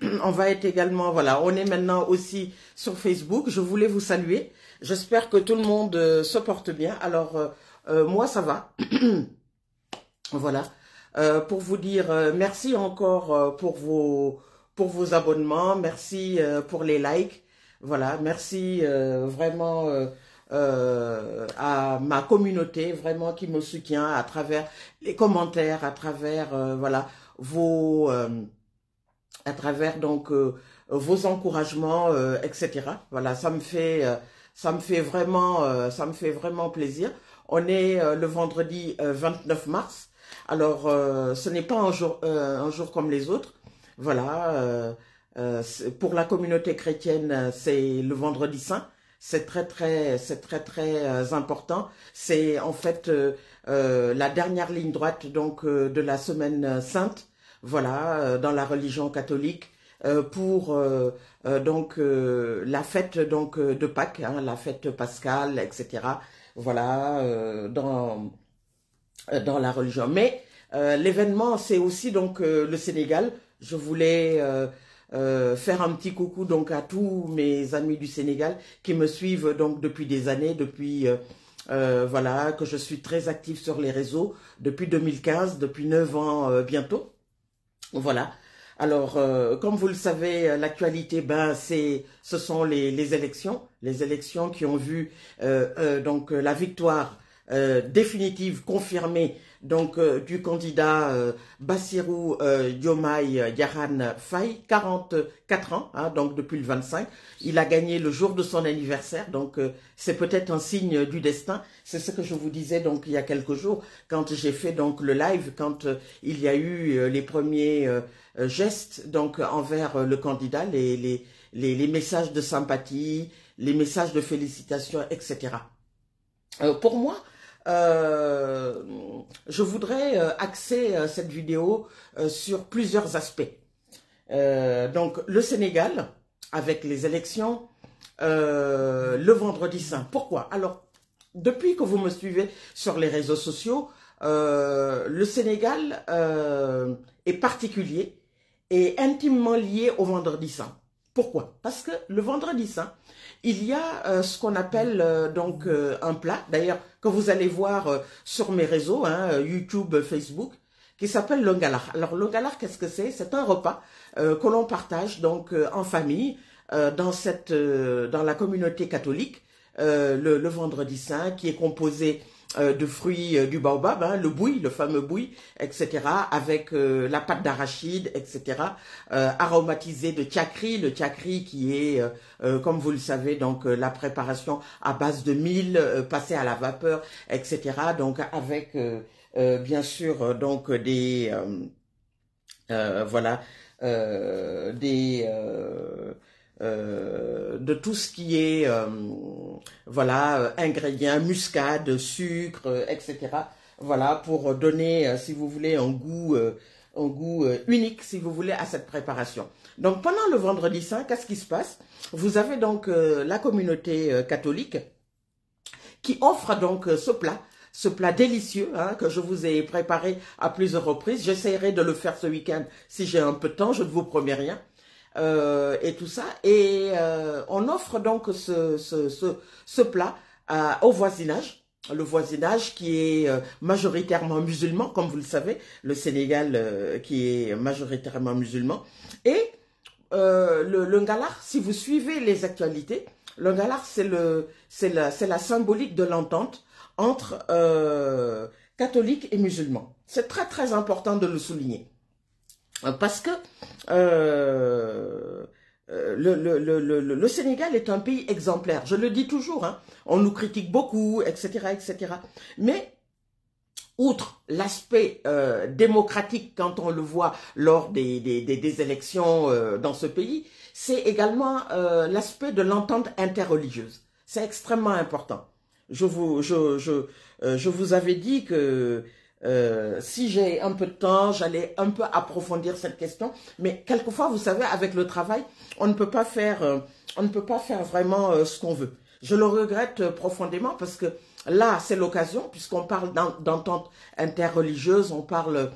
On va être également, voilà, on est maintenant aussi sur Facebook. Je voulais vous saluer. J'espère que tout le monde se porte bien. Alors, moi, ça va. Voilà. Pour vous dire merci encore pour vos abonnements. Merci pour les likes. Voilà. Merci vraiment à ma communauté, vraiment qui me soutient à travers les commentaires, à travers voilà à travers donc vos encouragements, etc. Voilà, ça me fait vraiment plaisir. On est le vendredi 29 mars. Alors, ce n'est pas un jour comme les autres. Voilà, pour la communauté chrétienne, c'est le vendredi saint. C'est très très important. C'est en fait la dernière ligne droite donc de la semaine sainte. Voilà, dans la religion catholique, pour la fête donc de Pâques, hein, la fête pascale, etc. Voilà, dans la religion. Mais l'événement, c'est aussi donc le Sénégal. Je voulais faire un petit coucou donc à tous mes amis du Sénégal qui me suivent donc depuis des années, depuis voilà, que je suis très active sur les réseaux depuis 2015, depuis 9 ans bientôt. Voilà. Alors, comme vous le savez, l'actualité, ben, ce sont les élections qui ont vu donc la victoire définitive, confirmée, donc du candidat Bassirou Diomaye Diakhar Faye, 44 ans, hein, donc depuis le 25. Il a gagné le jour de son anniversaire, donc c'est peut-être un signe du destin. C'est ce que je vous disais donc il y a quelques jours quand j'ai fait donc le live, quand il y a eu les premiers gestes donc envers le candidat, les messages de sympathie, les messages de félicitations, etc. Pour moi, euh, je voudrais axer cette vidéo sur plusieurs aspects. Donc le Sénégal, avec les élections, le vendredi saint. Pourquoi? Alors, depuis que vous me suivez sur les réseaux sociaux, le Sénégal est particulier et intimement lié au vendredi saint. Pourquoi? Parce que le vendredi saint, il y a ce qu'on appelle un plat, d'ailleurs que vous allez voir sur mes réseaux, hein, YouTube, Facebook, qui s'appelle le ngalar. Alors le ngalar, qu'est-ce que c'est? C'est un repas que l'on partage donc en famille dans la communauté catholique le vendredi saint, qui est composé de fruits du baobab, hein, le bouilli, le fameux bouilli, etc., avec la pâte d'arachide, etc., aromatisé de tiakri, le tiakri qui est, comme vous le savez, donc la préparation à base de mil, passée à la vapeur, etc., donc avec, bien sûr, donc voilà, de tout ce qui est voilà ingrédients, muscade, sucre, etc. Voilà pour donner, si vous voulez, un goût unique, si vous voulez, à cette préparation. Donc pendant le vendredi saint, qu'est-ce qui se passe? Vous avez donc la communauté catholique qui offre donc ce plat délicieux hein, que je vous ai préparé à plusieurs reprises. J'essaierai de le faire ce week-end si j'ai un peu de temps, je ne vous promets rien. Et tout ça. Et on offre donc ce plat au voisinage. Le voisinage qui est majoritairement musulman, comme vous le savez, le Sénégal qui est majoritairement musulman. Et le ngalar, si vous suivez les actualités, le ngalar, c'est la symbolique de l'entente entre catholiques et musulmans. C'est très très important de le souligner. Parce que le Sénégal est un pays exemplaire. Je le dis toujours, hein, on nous critique beaucoup, etc., etc. Mais outre l'aspect démocratique quand on le voit lors des élections dans ce pays, c'est également l'aspect de l'entente interreligieuse. C'est extrêmement important. Je vous avais dit que si j'ai un peu de temps, j'allais un peu approfondir cette question. Mais quelquefois, vous savez, avec le travail, on ne peut pas faire vraiment ce qu'on veut. Je le regrette profondément parce que là, c'est l'occasion, puisqu'on parle d'entente interreligieuse, on parle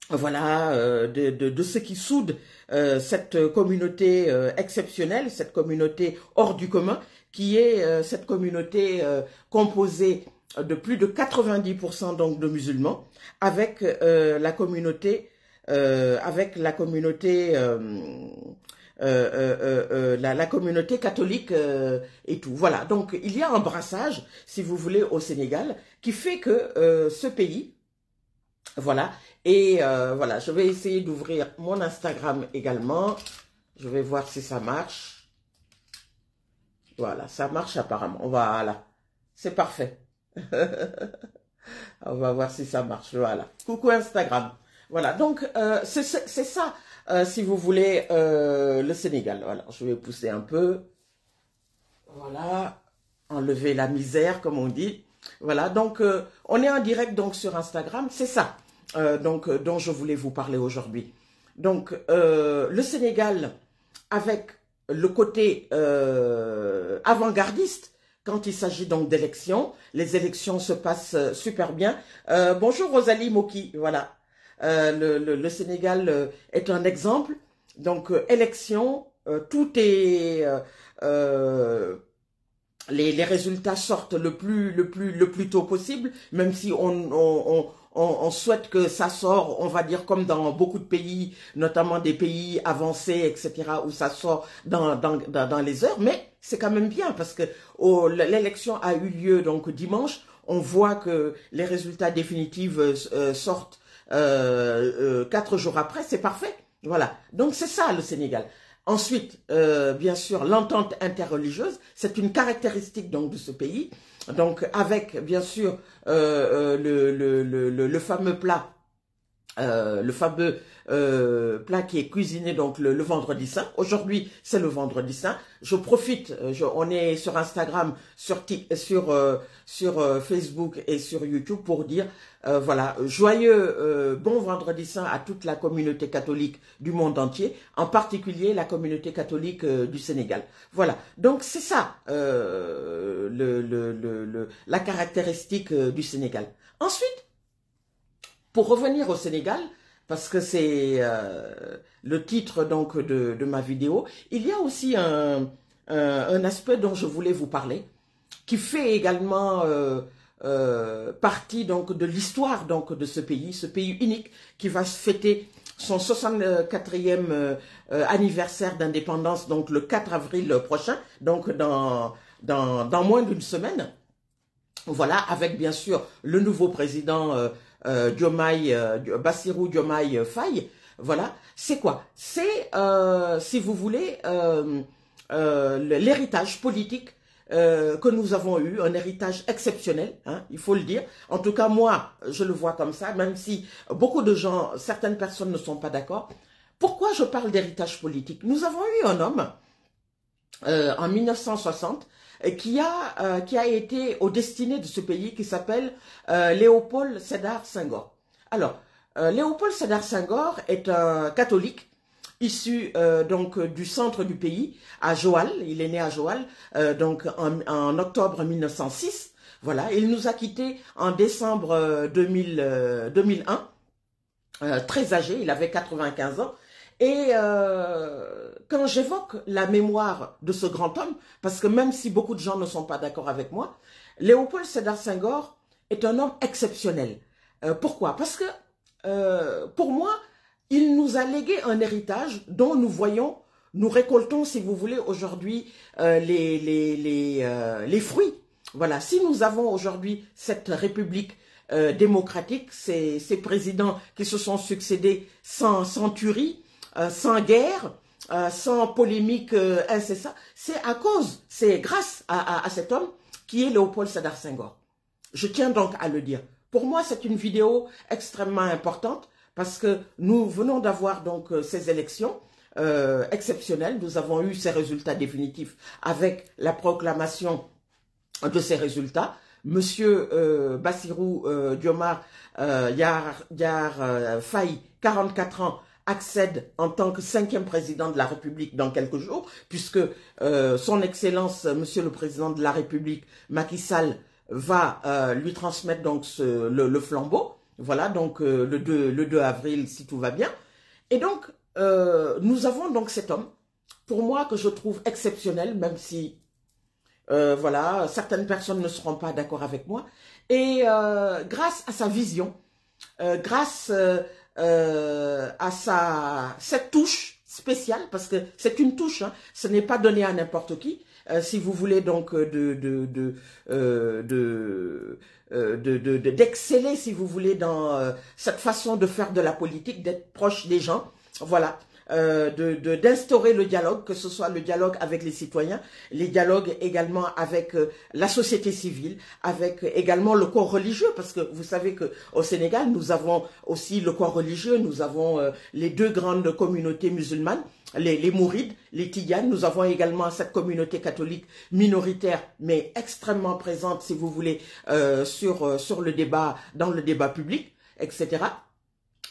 voilà, de ce qui soude cette communauté exceptionnelle, cette communauté hors du commun, qui est cette communauté composée de plus de 90% donc de musulmans, avec la communauté, la communauté catholique et tout. Voilà, donc il y a un brassage, si vous voulez, au Sénégal, qui fait que ce pays, voilà, et voilà, je vais essayer d'ouvrir mon Instagram également. Je vais voir si ça marche. Voilà, ça marche apparemment. Voilà, c'est parfait. On va voir si ça marche. Voilà. Coucou Instagram. Voilà, donc c'est ça, si vous voulez, le Sénégal. Voilà, je vais pousser un peu. Voilà, enlever la misère, comme on dit. Voilà, donc on est en direct donc sur Instagram. C'est ça dont je voulais vous parler aujourd'hui. Donc, le Sénégal, avec le côté avant-gardiste, quand il s'agit donc d'élections, les élections se passent super bien. Bonjour Rosalie Moki, voilà. Le Sénégal est un exemple. Donc, élections, tout est... les résultats sortent le plus tôt possible, même si on souhaite que ça sort, on va dire comme dans beaucoup de pays, notamment des pays avancés, etc., où ça sort dans les heures, mais c'est quand même bien parce que l'élection a eu lieu donc dimanche, on voit que les résultats définitifs sortent 4 jours après, c'est parfait. Voilà, donc c'est ça le Sénégal. Ensuite, bien sûr, l'entente interreligieuse, c'est une caractéristique donc de ce pays. Donc, avec bien sûr le fameux plat, plat qui est cuisiné donc le vendredi saint. Aujourd'hui, c'est le vendredi saint. Je profite, on est sur Instagram, sur Facebook et sur YouTube pour dire voilà, joyeux bon vendredi saint à toute la communauté catholique du monde entier, en particulier la communauté catholique du Sénégal. Voilà, donc c'est ça la caractéristique du Sénégal. Ensuite, pour revenir au Sénégal, parce que c'est le titre donc de ma vidéo, il y a aussi un aspect dont je voulais vous parler, qui fait également partie donc de l'histoire donc de ce pays unique qui va fêter son 64e anniversaire d'indépendance donc le 4 avril prochain, donc dans moins d'une semaine. Voilà, avec bien sûr le nouveau président Bassirou Diomaye Faye. Voilà, c'est quoi? C'est, si vous voulez, l'héritage politique que nous avons eu, un héritage exceptionnel, hein, il faut le dire. En tout cas, moi, je le vois comme ça, même si beaucoup de gens, certaines personnes ne sont pas d'accord. Pourquoi je parle d'héritage politique? Nous avons eu un homme en 1960 qui a été au destiné de ce pays, qui s'appelle Léopold Sédar Senghor. Alors, Léopold Sédar Senghor est un catholique issu donc du centre du pays, à Joal. Il est né à Joal, donc en octobre 1906. Voilà, il nous a quittés en décembre 2001, très âgé, il avait 95 ans. Et quand j'évoque la mémoire de ce grand homme, parce que même si beaucoup de gens ne sont pas d'accord avec moi, Léopold Sédar Senghor est un homme exceptionnel. Pourquoi? Parce que pour moi, il nous a légué un héritage dont nous récoltons, si vous voulez, aujourd'hui les fruits. Voilà, si nous avons aujourd'hui cette république démocratique, ces présidents qui se sont succédés sans tuerie, sans guerre, sans polémique incessante, c'est grâce à cet homme qui est Léopold Sédar Senghor. Je tiens donc à le dire. Pour moi, c'est une vidéo extrêmement importante parce que nous venons d'avoir donc ces élections exceptionnelles. Nous avons eu ces résultats définitifs avec la proclamation de ces résultats. Monsieur Bassirou Diomaye Faye, 44 ans, accède en tant que 5e président de la République dans quelques jours, puisque son Excellence, Monsieur le Président de la République, Macky Sall, va lui transmettre donc le flambeau. Voilà, donc le 2 avril, si tout va bien. Et donc, nous avons donc cet homme, pour moi, que je trouve exceptionnel, même si, voilà, certaines personnes ne seront pas d'accord avec moi. Et grâce à sa vision, grâce à cette touche spéciale, parce que c'est une touche, hein, ce n'est pas donné à n'importe qui, si vous voulez donc d'exceller, si vous voulez, dans cette façon de faire de la politique, d'être proche des gens, voilà, d'instaurer le dialogue, que ce soit le dialogue avec les citoyens, les dialogues également avec la société civile, avec également le corps religieux, parce que vous savez que au Sénégal, nous avons aussi le corps religieux, nous avons les deux grandes communautés musulmanes, les Mourides, les Tidianes. Nous avons également cette communauté catholique minoritaire, mais extrêmement présente, si vous voulez, sur le débat, dans le débat public, etc.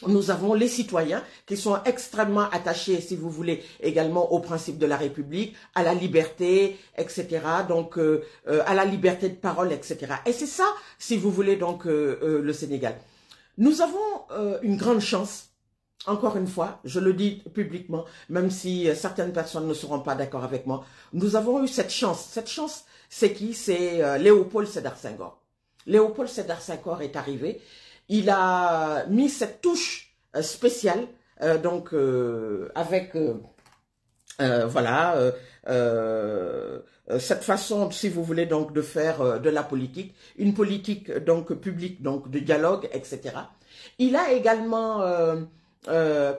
Nous avons les citoyens qui sont extrêmement attachés, si vous voulez, également au principe de la République, à la liberté, etc. Donc, à la liberté de parole, etc. Et c'est ça, si vous voulez, donc, le Sénégal. Nous avons une grande chance, encore une fois, je le dis publiquement, même si certaines personnes ne seront pas d'accord avec moi. Nous avons eu cette chance. Cette chance, c'est qui? C'est Léopold Sédar Senghor. Léopold Sédar Senghor est arrivé. Il a mis cette touche spéciale, donc avec voilà cette façon, si vous voulez, donc de faire de la politique, une politique donc publique, donc de dialogue, etc. Il a également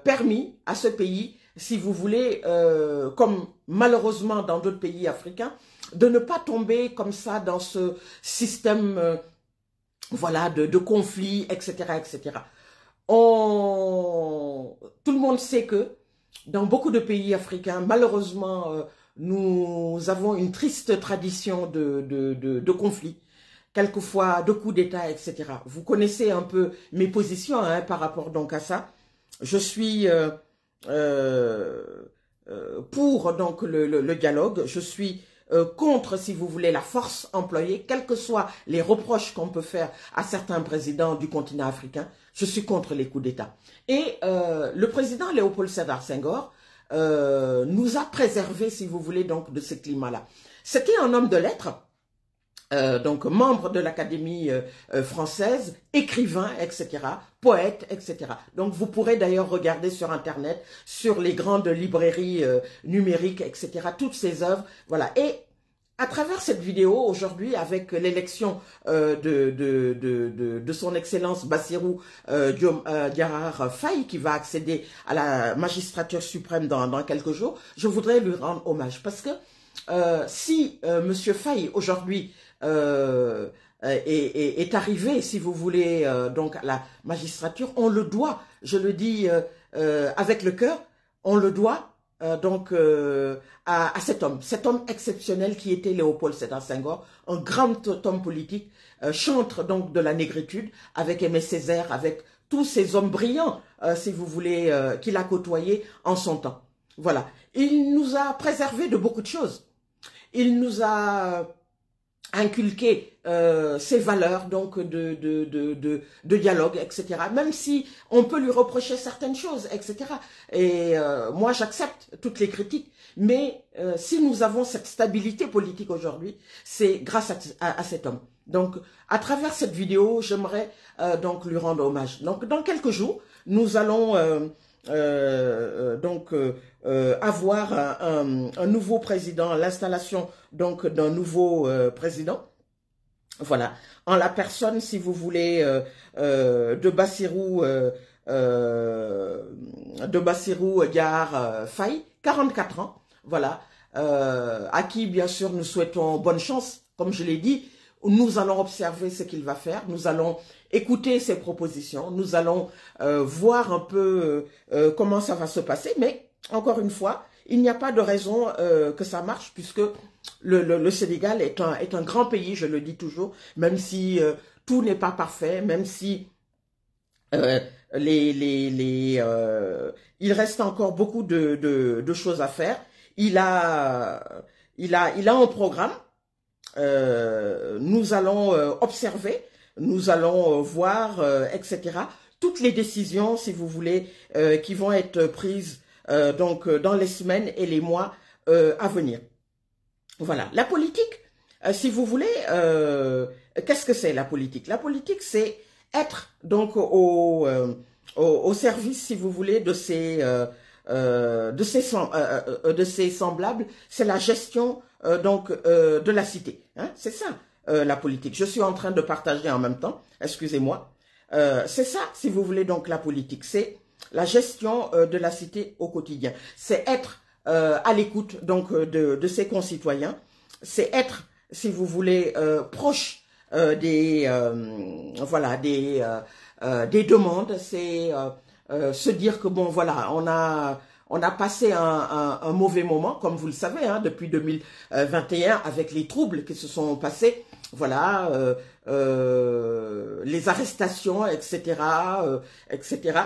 permis à ce pays, si vous voulez, comme malheureusement dans d'autres pays africains, de ne pas tomber comme ça dans ce système voilà, de conflits, etc., etc. Tout le monde sait que dans beaucoup de pays africains, malheureusement, nous avons une triste tradition de conflits, quelquefois de coups d'État, etc. Vous connaissez un peu mes positions hein, par rapport donc à ça. Je suis pour donc le dialogue, je suis contre, si vous voulez, la force employée, quels que soient les reproches qu'on peut faire à certains présidents du continent africain, je suis contre les coups d'État. Et le président Léopold Sédar Senghor nous a préservé, si vous voulez, donc de ce climat-là. C'était un homme de lettres, donc membre de l'Académie française, écrivain, etc., poète, etc. Donc vous pourrez d'ailleurs regarder sur Internet, sur les grandes librairies numériques, etc., toutes ces œuvres, voilà. Et à travers cette vidéo, aujourd'hui, avec l'élection de son Excellence Bassirou Diomaye Faye, qui va accéder à la magistrature suprême dans quelques jours, je voudrais lui rendre hommage. Parce que si Monsieur Faye, aujourd'hui, est arrivé, si vous voulez, donc à la magistrature, on le doit, je le dis avec le cœur, on le doit donc à cet homme exceptionnel qui était Léopold Sédar Senghor, un grand homme politique, chantre donc de la négritude, avec Aimé Césaire, avec tous ces hommes brillants, si vous voulez, qu'il a côtoyés en son temps. Voilà. Il nous a préservé de beaucoup de choses. Il nous a inculquer ces valeurs donc de dialogue, etc. Même si on peut lui reprocher certaines choses, etc. Et moi, j'accepte toutes les critiques. Mais si nous avons cette stabilité politique aujourd'hui, c'est grâce à cet homme. Donc, à travers cette vidéo, j'aimerais donc lui rendre hommage. Donc, dans quelques jours, nous allons avoir un nouveau président, l'installation donc d'un nouveau président, voilà, en la personne, si vous voulez, de Bassirou Diomaye Faye, 44 ans, voilà, à qui bien sûr nous souhaitons bonne chance, comme je l'ai dit. Nous allons observer ce qu'il va faire, nous allons écouter ses propositions, nous allons voir un peu comment ça va se passer, mais encore une fois, il n'y a pas de raison que ça marche, puisque le Sénégal est un grand pays, je le dis toujours, même si tout n'est pas parfait, même si il reste encore beaucoup de choses à faire. Il a un programme. Nous allons observer nous allons voir, etc. Toutes les décisions, si vous voulez, qui vont être prises donc dans les semaines et les mois à venir. Voilà. La politique, si vous voulez, qu'est-ce que c'est la politique? La politique, c'est être donc au service, si vous voulez, de ses semblables. C'est la gestion donc de la cité. Hein? C'est ça la politique. Je suis en train de partager en même temps. Excusez-moi. C'est ça, si vous voulez, donc la politique. C'est la gestion de la cité au quotidien. C'est être à l'écoute donc de ses concitoyens. C'est être, si vous voulez, proche voilà des demandes. C'est se dire que bon voilà on a passé un mauvais moment, comme vous le savez, hein, depuis 2021 avec les troubles qui se sont passés. Voilà, les arrestations, etc., etc.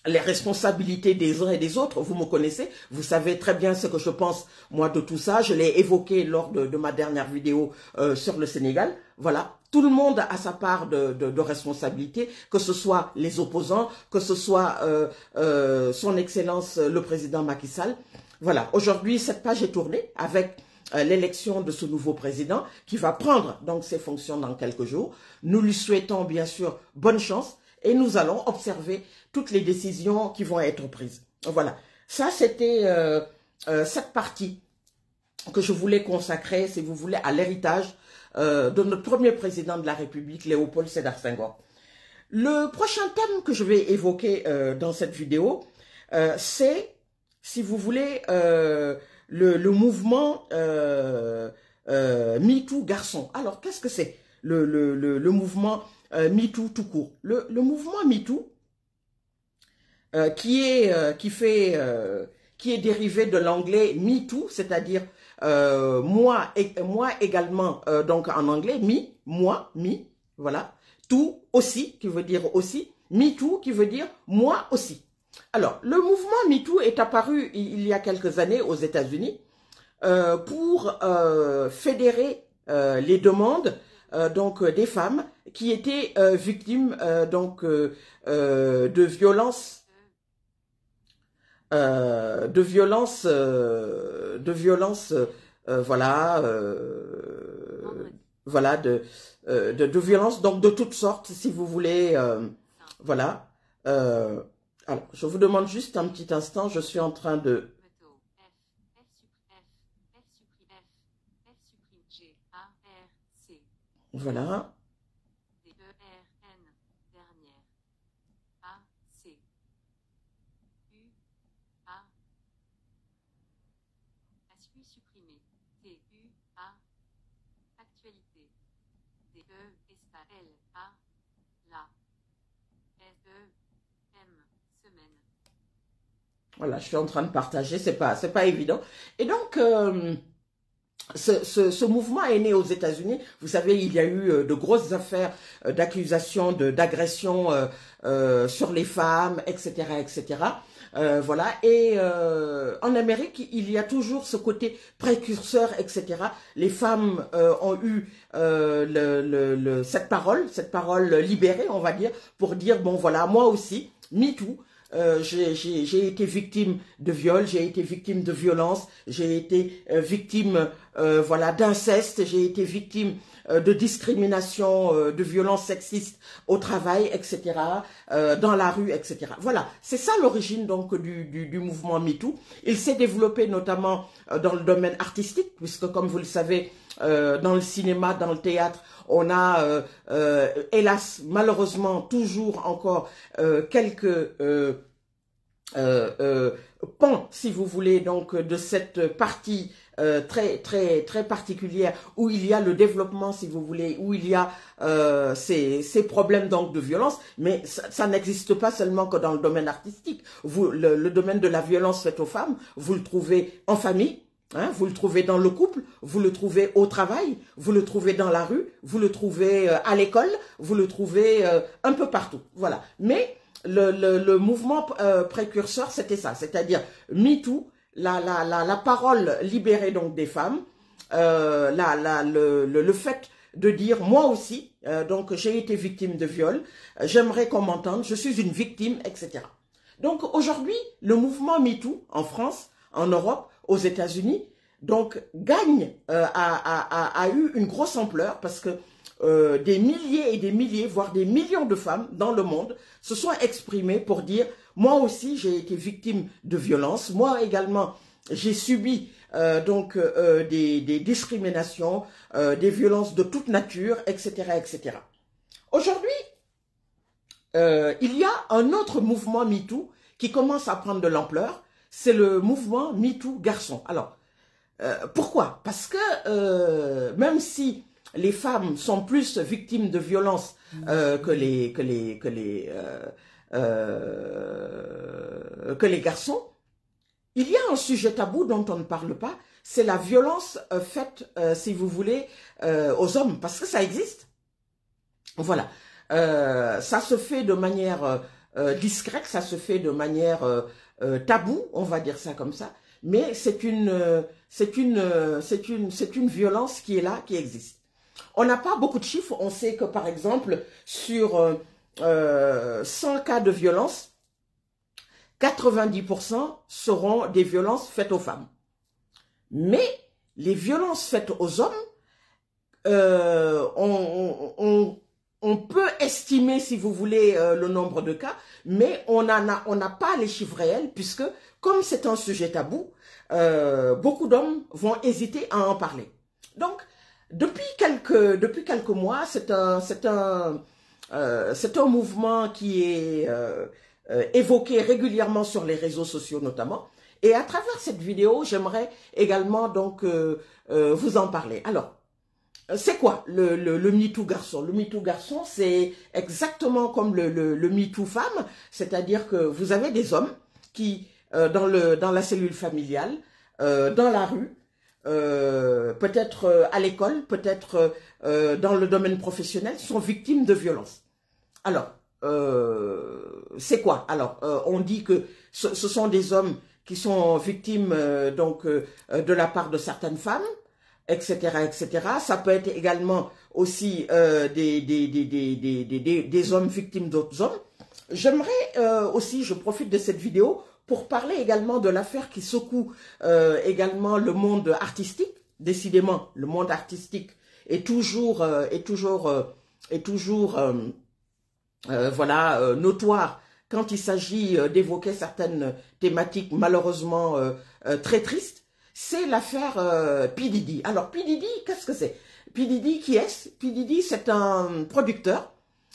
Les responsabilités des uns et des autres, vous me connaissez, vous savez très bien ce que je pense, moi, de tout ça. Je l'ai évoqué lors de ma dernière vidéo sur le Sénégal. Voilà, tout le monde a sa part de responsabilité, que ce soit les opposants, que ce soit son Excellence le Président Macky Sall. Voilà, aujourd'hui, cette page est tournée avec l'élection de ce nouveau président qui va prendre donc ses fonctions dans quelques jours. Nous lui souhaitons bien sûr bonne chance et nous allons observer toutes les décisions qui vont être prises. Voilà, ça c'était cette partie que je voulais consacrer, si vous voulez, à l'héritage de notre premier président de la République, Léopold Sédar Senghor. Le prochain thème que je vais évoquer dans cette vidéo, c'est, si vous voulez, le mouvement MeToo garçon. Alors, qu'est-ce que c'est le mouvement MeToo tout court? Le mouvement MeToo, qui est dérivé de l'anglais me too, c'est-à-dire moi également, donc en anglais, me, moi, me, voilà, tout aussi, qui veut dire aussi, me too, qui veut dire moi aussi. Alors, le mouvement me too est apparu il y a quelques années aux États-Unis pour fédérer les demandes donc des femmes qui étaient victimes donc de violences voilà voilà de violences donc de toutes sortes, si vous voulez, voilà. Alors, je vous demande juste un petit instant, je suis en train de voilà. Voilà, je suis en train de partager, c'est pas évident. Et donc, ce mouvement est né aux États-Unis. Vous savez, il y a eu de grosses affaires d'accusations d'agression sur les femmes, etc., etc. Voilà. Et en Amérique, il y a toujours ce côté précurseur, etc. Les femmes ont eu cette parole libérée, on va dire, pour dire bon voilà, moi aussi, me too. J'ai été victime de viol, j'ai été victime de violence, j'ai été victime voilà d'inceste, j'ai été victime de discrimination, de violences sexistes au travail, etc., dans la rue, etc. Voilà, c'est ça l'origine donc du mouvement MeToo. Il s'est développé notamment dans le domaine artistique, puisque comme vous le savez, dans le cinéma, dans le théâtre, on a, hélas, malheureusement, toujours encore quelques pans, si vous voulez, donc de cette partie très particulière où il y a le développement, si vous voulez, où il y a ces problèmes donc de violence, mais ça n'existe pas seulement que dans le domaine artistique. Le domaine de la violence faite aux femmes, vous le trouvez en famille. Hein, vous le trouvez dans le couple, vous le trouvez au travail, vous le trouvez dans la rue, vous le trouvez à l'école, vous le trouvez un peu partout. Voilà. Mais le mouvement précurseur, c'était ça, c'est-à-dire MeToo, la parole libérée donc des femmes, le fait de dire, moi aussi, donc j'ai été victime de viol, j'aimerais qu'on m'entende, je suis une victime, etc. Donc aujourd'hui, le mouvement MeToo en France, en Europe, aux États-Unis, donc gagne, a eu une grosse ampleur parce que des milliers et des milliers, voire des millions de femmes dans le monde se sont exprimées pour dire, moi aussi j'ai été victime de violences, moi également j'ai subi des discriminations, des violences de toute nature, etc., etc. Aujourd'hui, il y a un autre mouvement MeToo qui commence à prendre de l'ampleur, c'est le mouvement MeToo garçon. Alors, pourquoi? Parce que même si les femmes sont plus victimes de violences que les garçons, il y a un sujet tabou dont on ne parle pas, c'est la violence faite, si vous voulez, aux hommes, parce que ça existe. Voilà. Ça se fait de manière discrète, ça se fait de manière taboue, on va dire ça comme ça, mais c'est une violence qui est là, qui existe. On n'a pas beaucoup de chiffres, on sait que par exemple, sur 100 cas de violence, 90% seront des violences faites aux femmes. Mais les violences faites aux hommes, on peut estimer, si vous voulez, le nombre de cas, mais on n'a pas les chiffres réels, puisque comme c'est un sujet tabou, beaucoup d'hommes vont hésiter à en parler. Donc, depuis quelques mois, c'est un mouvement qui est évoqué régulièrement sur les réseaux sociaux notamment. Et à travers cette vidéo, j'aimerais également donc vous en parler. Alors, c'est quoi le MeToo garçon? Le MeToo garçon, c'est exactement comme le MeToo femme, c'est-à-dire que vous avez des hommes qui, dans la cellule familiale, dans la rue, peut-être à l'école, peut-être dans le domaine professionnel, sont victimes de violences. Alors, c'est quoi? Alors, on dit que ce sont des hommes qui sont victimes de la part de certaines femmes, etc., etc. Ça peut être également aussi des hommes victimes d'autres hommes. J'aimerais aussi, je profite de cette vidéo pour parler également de l'affaire qui secoue également le monde artistique. Décidément, le monde artistique est toujours notoire quand il s'agit d'évoquer certaines thématiques malheureusement très tristes. C'est l'affaire P. Diddy. Alors, P. Diddy, qu'est-ce que c'est? P. Diddy, qui est-ce? P. Diddy, c'est un producteur,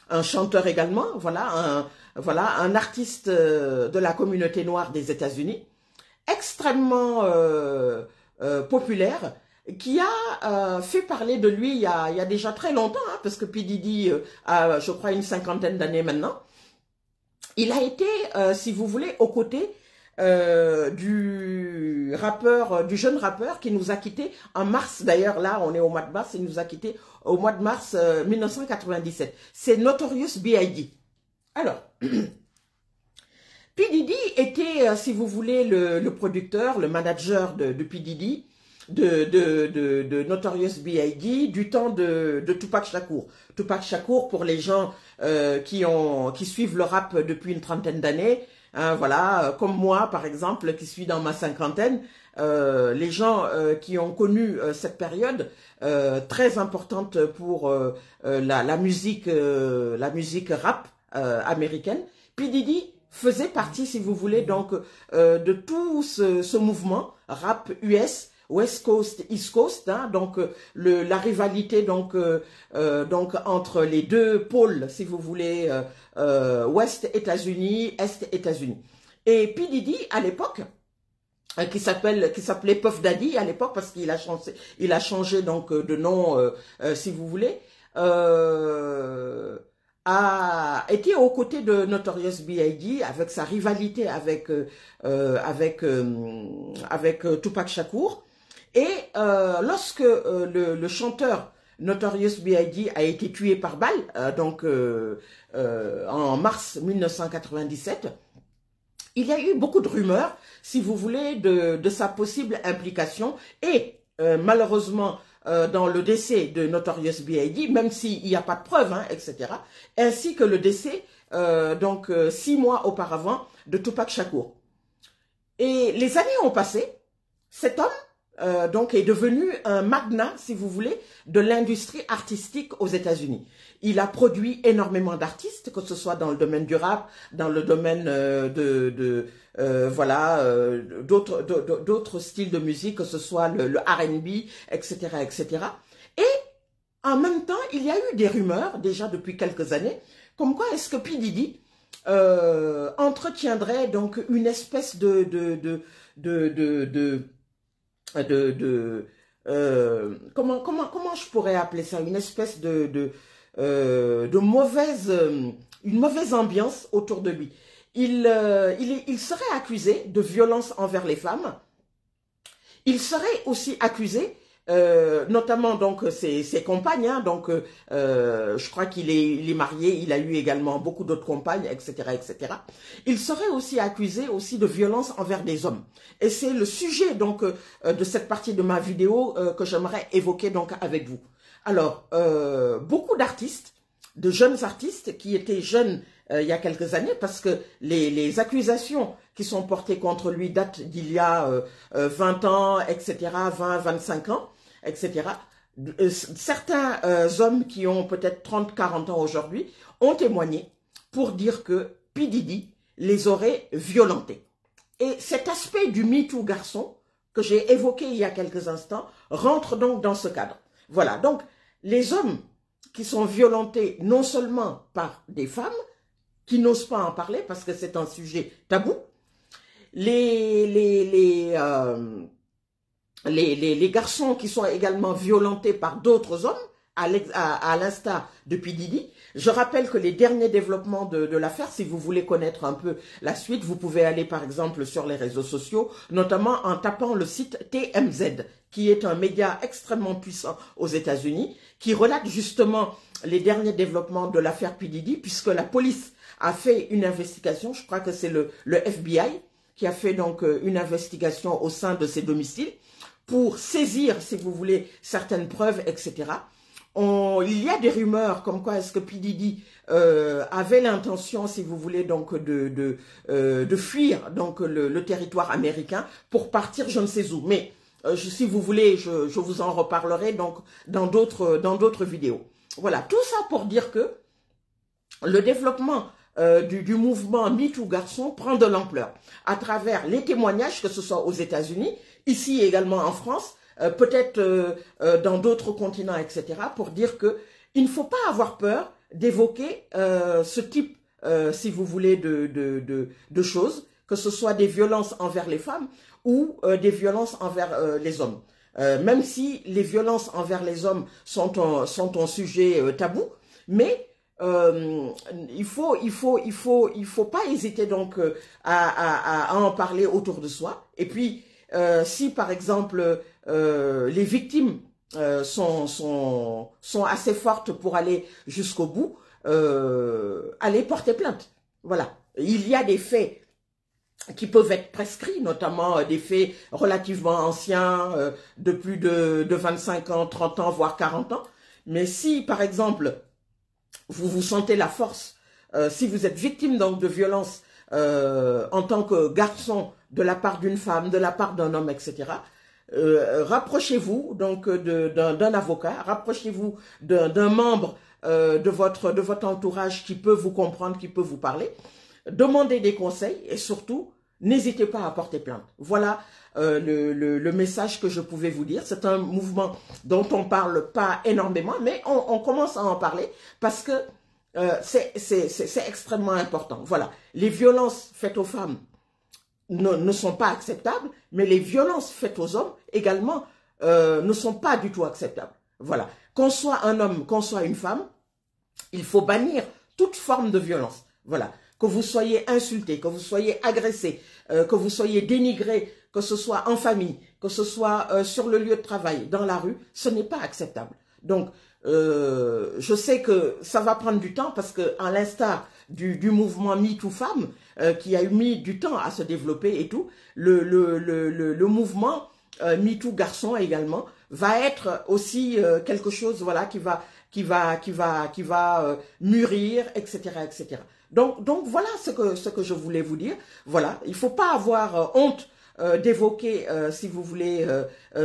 un chanteur également, un artiste de la communauté noire des États-Unis, extrêmement populaire, qui a fait parler de lui il y a déjà très longtemps, hein, parce que P. Diddy a, je crois, une cinquantaine d'années maintenant. Il a été, si vous voulez, aux côtés du jeune rappeur qui nous a quittés en mars, d'ailleurs là on est au mois de mars, il nous a quittés au mois de mars 1997. C'est Notorious B.I.G. Alors, P. Diddy était, si vous voulez, le producteur, le manager de P. Diddy, de Notorious B.I.G. du temps de Tupac Shakur. Tupac Shakur, pour les gens qui suivent le rap depuis une trentaine d'années, hein, comme moi par exemple qui suis dans ma cinquantaine, les gens qui ont connu cette période très importante pour la musique rap américaine, P. Diddy faisait partie, si vous voulez, donc de tout ce mouvement rap US, West Coast, East Coast, hein, donc la rivalité donc entre les deux pôles, si vous voulez, Ouest États-Unis, Est États-Unis. Et P. Diddy à l'époque, qui s'appelait Puff Daddy à l'époque parce qu'il a changé donc de nom, si vous voulez, a été aux côtés de Notorious B.I.G. avec sa rivalité avec Tupac Shakur. Et lorsque le chanteur Notorious B.I.G. a été tué par balle, en mars 1997, il y a eu beaucoup de rumeurs, si vous voulez, de sa possible implication. Et malheureusement, dans le décès de Notorious B.I.G., même s'il n'y a pas de preuves, hein, etc., ainsi que le décès, 6 mois auparavant, de Tupac Shakur. Et les années ont passé, cet homme donc est devenu un magnat, si vous voulez, de l'industrie artistique aux États-Unis. Il a produit énormément d'artistes, que ce soit dans le domaine du rap, dans le domaine d'autres styles de musique, que ce soit le R&B, etc., etc. Et en même temps, il y a eu des rumeurs, déjà depuis quelques années, comme quoi est-ce que P. Diddy entretiendrait donc une espèce comment je pourrais appeler ça, une espèce une mauvaise ambiance autour de lui. Il serait accusé de violence envers les femmes. Il serait aussi accusé, notamment donc ses compagnes, hein, donc je crois qu'il est marié, il a eu également beaucoup d'autres compagnes, etc., etc. Il serait aussi accusé aussi de violence envers des hommes. Et c'est le sujet donc de cette partie de ma vidéo que j'aimerais évoquer donc avec vous. Alors, beaucoup d'artistes, de jeunes artistes qui étaient jeunes il y a quelques années, parce que les accusations qui sont portées contre lui datent d'il y a 20 ans, etc., 20, 25 ans, etc. Certains hommes qui ont peut-être 30, 40 ans aujourd'hui ont témoigné pour dire que P. Diddy les aurait violentés. Et cet aspect du MeToo garçon que j'ai évoqué il y a quelques instants rentre donc dans ce cadre. Voilà, donc les hommes qui sont violentés non seulement par des femmes, qui n'osent pas en parler parce que c'est un sujet tabou, les garçons qui sont également violentés par d'autres hommes, à l'instar de P. Diddy. Je rappelle que les derniers développements de l'affaire, si vous voulez connaître un peu la suite, vous pouvez aller par exemple sur les réseaux sociaux, notamment en tapant le site TMZ, qui est un média extrêmement puissant aux États-Unis, qui relate justement les derniers développements de l'affaire P. Diddy, puisque la police a fait une investigation, je crois que c'est le FBI, qui a fait donc une investigation au sein de ses domiciles, pour saisir, si vous voulez, certaines preuves, etc. Il y a des rumeurs comme quoi est-ce que P. Diddy avait l'intention, si vous voulez, donc de fuir donc le territoire américain pour partir je ne sais où. Mais si vous voulez, je vous en reparlerai donc dans d'autres vidéos. Voilà, tout ça pour dire que le développement du mouvement MeToo garçon prend de l'ampleur à travers les témoignages, que ce soit aux États-Unis, ici également en France, peut-être dans d'autres continents, etc., pour dire que il ne faut pas avoir peur d'évoquer ce type, si vous voulez, de choses, que ce soit des violences envers les femmes ou des violences envers les hommes. Même si les violences envers les hommes sont un sujet tabou, mais il faut pas hésiter donc à en parler autour de soi. Et puis, si par exemple les victimes sont assez fortes pour aller jusqu'au bout, aller porter plainte. Voilà. Il y a des faits qui peuvent être prescrits, notamment des faits relativement anciens, de plus de 25 ans, 30 ans, voire 40 ans. Mais si, par exemple, vous vous sentez la force, si vous êtes victime donc de violences en tant que garçon, de la part d'une femme, de la part d'un homme, etc., rapprochez-vous donc d'un avocat, rapprochez-vous d'un membre de votre entourage qui peut vous comprendre, qui peut vous parler, demandez des conseils et surtout, n'hésitez pas à porter plainte. Voilà le message que je pouvais vous dire. C'est un mouvement dont on ne parle pas énormément, mais on commence à en parler parce que c'est extrêmement important. Voilà, les violences faites aux femmes ne sont pas acceptables, mais les violences faites aux hommes également ne sont pas du tout acceptables. Voilà, qu'on soit un homme, qu'on soit une femme, il faut bannir toute forme de violence. Voilà, que vous soyez insulté, que vous soyez agressé, que vous soyez dénigré, que ce soit en famille, que ce soit sur le lieu de travail, dans la rue, ce n'est pas acceptable. Donc, je sais que ça va prendre du temps parce que, à l'instar du mouvement MeToo Femmes, qui a eu mis du temps à se développer et tout, le mouvement MeToo garçon également, va être aussi quelque chose, voilà, qui va mûrir, etc., etc. Donc voilà ce que je voulais vous dire. Voilà, il faut pas avoir honte d'évoquer, si vous voulez,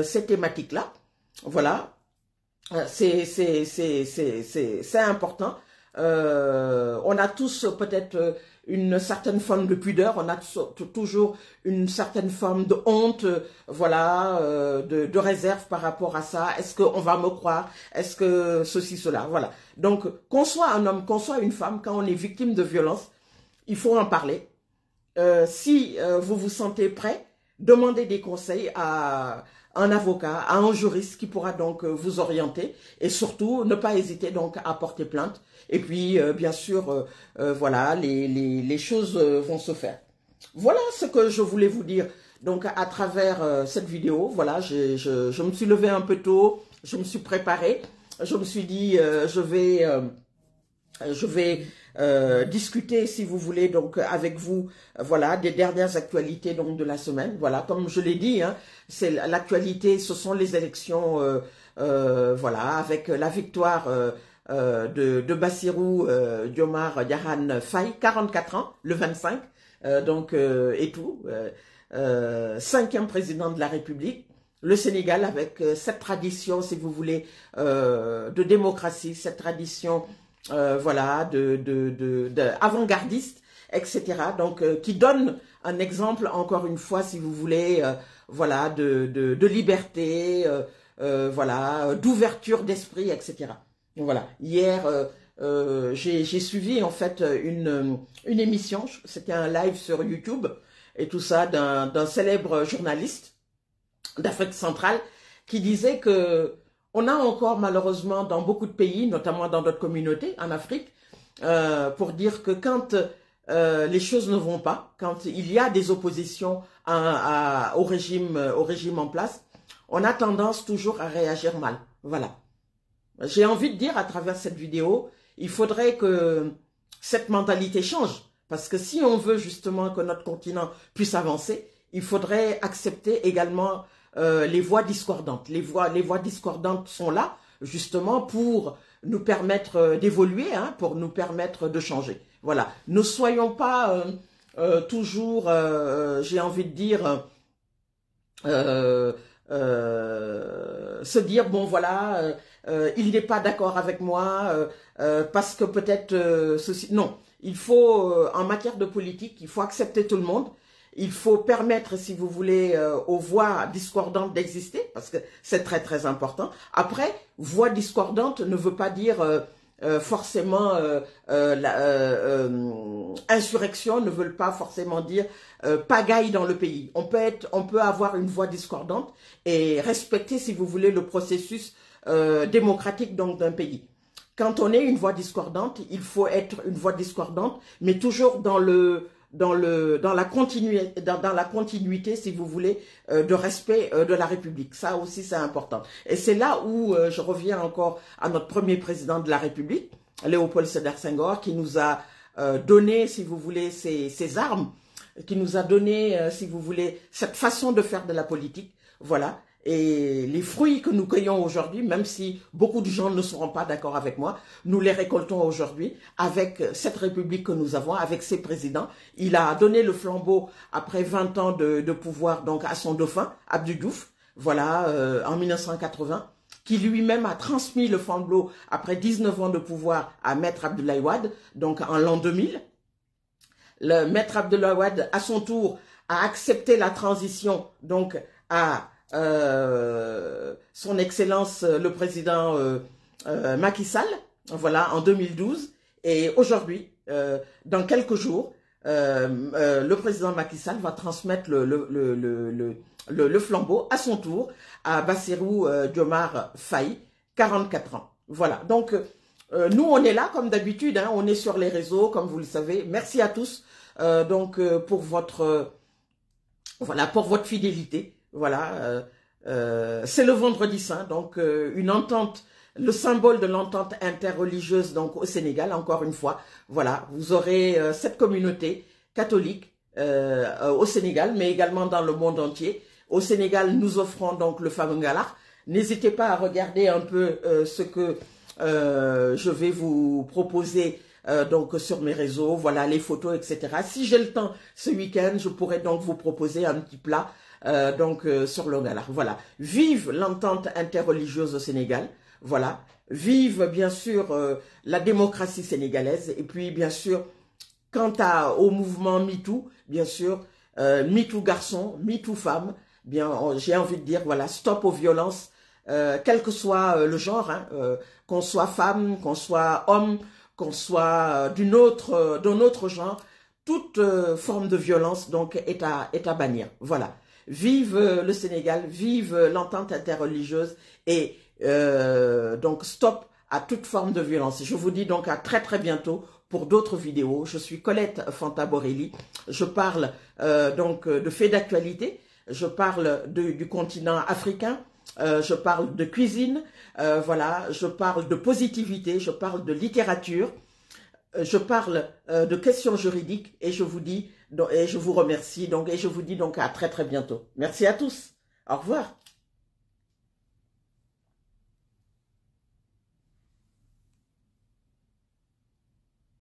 ces thématiques-là. Voilà, c'est important. On a tous peut-être une certaine forme de pudeur, on a toujours une certaine forme de honte, voilà, de réserve par rapport à ça. Est-ce qu'on va me croire? Est-ce que ceci, cela? Voilà. Donc, qu'on soit un homme, qu'on soit une femme, quand on est victime de violence, il faut en parler. Si vous vous sentez prêt, demandez des conseils à un avocat, à un juriste qui pourra donc vous orienter et surtout ne pas hésiter donc à porter plainte. Et puis bien sûr, voilà, les choses vont se faire. Voilà ce que je voulais vous dire donc à travers cette vidéo. Voilà, je me suis levé un peu tôt, je me suis préparé, je me suis dit je vais discuter, si vous voulez, donc avec vous, voilà, des dernières actualités donc de la semaine. Voilà, comme je l'ai dit, hein, c'est l'actualité, ce sont les élections, voilà, avec la victoire de Bassirou Diomaye Diakhar Faye, 44 ans, le 25, donc et tout, 5e président de la République. Le Sénégal avec cette tradition, si vous voulez, de démocratie, cette tradition voilà, avant-gardiste, etc. Donc, qui donne un exemple, encore une fois, si vous voulez, voilà, de liberté, voilà, d'ouverture d'esprit, etc. Donc, voilà. Hier, j'ai suivi en fait une émission, c'était un live sur YouTube, et tout ça, d'un célèbre journaliste d'Afrique centrale, qui disait que on a encore malheureusement dans beaucoup de pays, notamment dans d'autres communautés en Afrique, pour dire que quand les choses ne vont pas, quand il y a des oppositions au régime en place, on a tendance toujours à réagir mal. Voilà. J'ai envie de dire à travers cette vidéo, il faudrait que cette mentalité change. Parce que si on veut justement que notre continent puisse avancer, il faudrait accepter également les voix discordantes. Les voix discordantes sont là justement pour nous permettre d'évoluer, hein, pour nous permettre de changer. Voilà. Ne soyons pas toujours, j'ai envie de dire, se dire, bon voilà, il n'est pas d'accord avec moi, parce que peut-être ceci... Non, il faut, en matière de politique, il faut accepter tout le monde. Il faut permettre, si vous voulez, aux voix discordantes d'exister, parce que c'est très très important. Après, voix discordante ne veut pas dire forcément insurrection, ne veut pas forcément dire pagaille dans le pays. On peut avoir une voix discordante et respecter, si vous voulez, le processus démocratique donc d'un pays. Quand on est une voix discordante, il faut être une voix discordante, mais toujours dans la continuité, si vous voulez, de respect de la République. Ça aussi, c'est important. Et c'est là où je reviens encore à notre premier président de la République, Léopold Sédar Senghor, qui nous a donné, si vous voulez, ses armes, qui nous a donné, si vous voulez, cette façon de faire de la politique. Voilà. Et les fruits que nous cueillons aujourd'hui, même si beaucoup de gens ne seront pas d'accord avec moi, nous les récoltons aujourd'hui avec cette République que nous avons, avec ses présidents. Il a donné le flambeau après 20 ans de pouvoir donc à son dauphin, Abdou Diouf, voilà, en 1980, qui lui-même a transmis le flambeau après 19 ans de pouvoir à Maître Abdoulaye Wade, donc en l'an 2000. Le Maître Abdoulaye Wade, à son tour, a accepté la transition donc à son Excellence le président Macky Sall, voilà, en 2012. Et aujourd'hui, dans quelques jours, le président Macky Sall va transmettre le flambeau à son tour à Bassirou Diomaye Faye, 44 ans. Voilà, donc nous on est là comme d'habitude, hein, on est sur les réseaux comme vous le savez. Merci à tous donc pour votre fidélité. Voilà, c'est le vendredi saint, donc une entente, le symbole de l'entente interreligieuse donc au Sénégal, encore une fois. Voilà, vous aurez cette communauté catholique au Sénégal, mais également dans le monde entier. Au Sénégal, nous offrons donc le fameux Ngala. N'hésitez pas à regarder un peu ce que je vais vous proposer donc sur mes réseaux, voilà les photos, etc. Si j'ai le temps ce week-end, je pourrais donc vous proposer un petit plat sur le Ngala. Voilà. Vive l'entente interreligieuse au Sénégal. Voilà. Vive bien sûr la démocratie sénégalaise. Et puis bien sûr, quant au mouvement MeToo, bien sûr, MeToo garçon, MeToo femme, bien j'ai envie de dire voilà, stop aux violences. Quel que soit le genre, hein, qu'on soit femme, qu'on soit homme, qu'on soit d'un autre genre, toute forme de violence donc est à bannir. Voilà. Vive le Sénégal, vive l'entente interreligieuse et donc stop à toute forme de violence. Je vous dis donc à très très bientôt pour d'autres vidéos. Je suis Colette Fanta Borelli. Je parle donc de faits d'actualité. Je parle du continent africain. Je parle de cuisine, voilà, je parle de positivité, je parle de littérature, je parle de questions juridiques et je vous dis et je vous remercie donc et je vous dis donc à très très bientôt. Merci à tous. Au revoir.